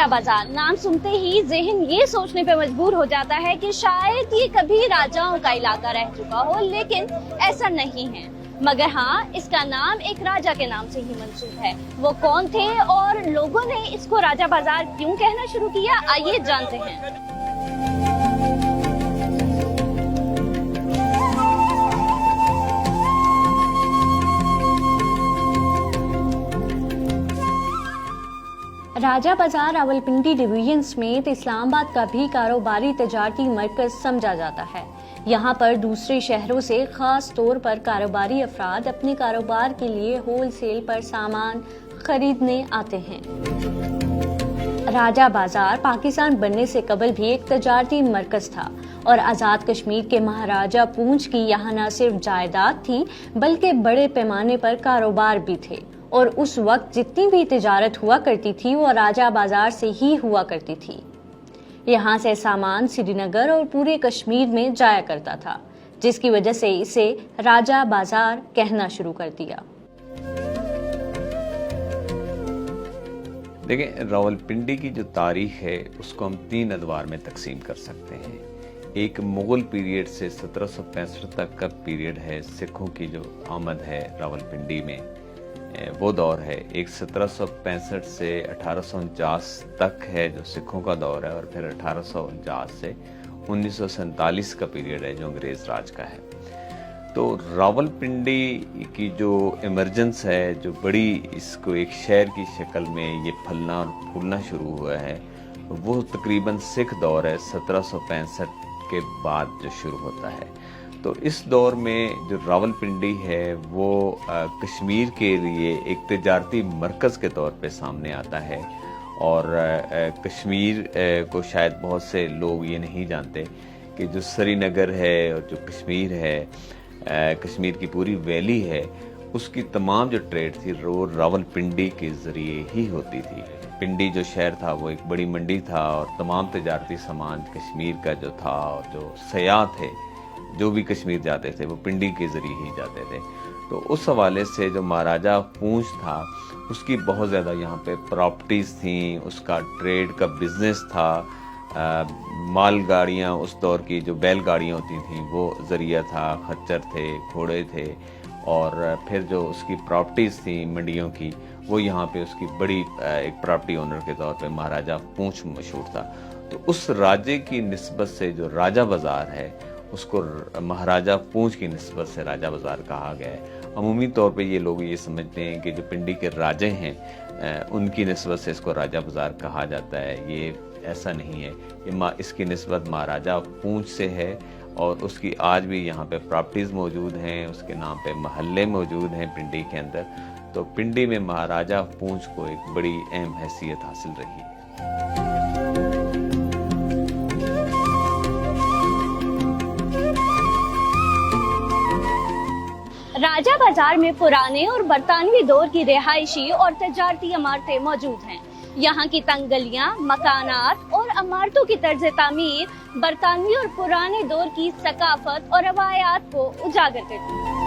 राजा बाजार नाम सुनते ही ज़हन ये सोचने पे मजबूर हो जाता है कि शायद ये कभी राजाओं का इलाका रह चुका हो, लेकिन ऐसा नहीं है। मगर हाँ, इसका नाम एक राजा के नाम से ही मंसूब है। वो कौन थे और लोगों ने इसको राजा बाजार क्यों कहना शुरू किया, आइए जानते हैं। राजा बाजार रावलपिंडी डिवीजन समेत इस्लामाबाद का भी कारोबारी तजारती मरकज समझा जाता है। यहाँ पर दूसरे शहरों से खास तौर पर कारोबारी अफराद अपने कारोबार के लिए होलसेल पर सामान खरीदने आते हैं। राजा बाजार पाकिस्तान बनने से कबल भी एक तजारती मरकज था और आज़ाद कश्मीर के महाराजा पूंछ की यहाँ न सिर्फ जायदाद थी बल्कि बड़े पैमाने पर कारोबार भी थे। और उस वक्त जितनी भी तिजारत हुआ करती थी वो राजा बाजार से ही हुआ करती थी। यहाँ से सामान श्रीनगर और पूरे कश्मीर में जाया करता था, जिसकी वजह से इसे राजा बाजार कहना शुरू कर दिया। देखें, रावलपिंडी की जो तारीख है उसको हम 3 अदवार में तकसीम कर सकते हैं। एक मुगल पीरियड से 1765 तक का पीरियड है, सिखों की जो आमद है रावलपिंडी में वो दौर है। एक 1765 से 1849 तक है जो सिखों का दौर है, और फिर 1849 से 1947 का पीरियड है जो अंग्रेज राज का है। तो रावलपिंडी की जो इमरजेंस है, जो बड़ी इसको एक शहर की शक्ल में ये फलना और फूलना शुरू हुआ है, वो तकरीबन सिख दौर है 1765 के बाद जो शुरू होता है। तो इस दौर में जो रावलपिंडी है वो कश्मीर के लिए एक तिजारती मरकज़ के तौर पे सामने आता है। और कश्मीर को शायद बहुत से लोग ये नहीं जानते कि जो श्रीनगर है और जो कश्मीर है, कश्मीर की पूरी वैली है, उसकी तमाम जो ट्रेड थी वो रावलपिंडी के ज़रिए ही होती थी। पिंडी जो शहर था वो एक बड़ी मंडी था और तमाम तिजारती सामान कश्मीर का जो था, और जो सयाह थे जो भी कश्मीर जाते थे वो पिंडी के ज़रिए ही जाते थे। तो उस हवाले से जो महाराजा पूंछ था उसकी बहुत ज़्यादा यहाँ पे प्रॉपर्टीज़ थी, उसका ट्रेड का बिज़नेस था। माल गाड़ियाँ, उस दौर की जो बैलगाड़ियाँ होती थी वो ज़रिया था, खच्चर थे, घोड़े थे, और फिर जो उसकी प्रॉपर्टीज़ थी मंडियों की, वो यहाँ पे उसकी बड़ी एक प्रॉपर्टी ओनर के तौर पे महाराजा पूंछ मशहूर था। तो उस राजे की निस्बत से जो राजा बाज़ार है उसको महाराजा पूंछ की निस्बत से राजा बाज़ार कहा गया है। अमूमी तौर पे ये लोग ये समझते हैं कि जो पिंडी के राजे हैं उनकी निस्बत से इसको राजा बाज़ार कहा जाता है। ये ऐसा नहीं है, ये इसकी निस्बत महाराजा पूंछ से है, और उसकी आज भी यहाँ पे प्रॉपर्टीज़ मौजूद हैं, उसके नाम पे महल्ले मौजूद हैं पिंडी के अंदर। तो पिंडी में महाराजा पूंछ को एक बड़ी अहम हैसियत हासिल रही है। राजा बाजार में पुराने और बरतानवी दौर की रिहायशी और तजारती इमारतें मौजूद हैं। यहाँ की तंग गलियां, मकानात और इमारतों की तर्ज तामीर बरतानवी और पुराने दौर की सकाफत और रवायात को उजागर करती है।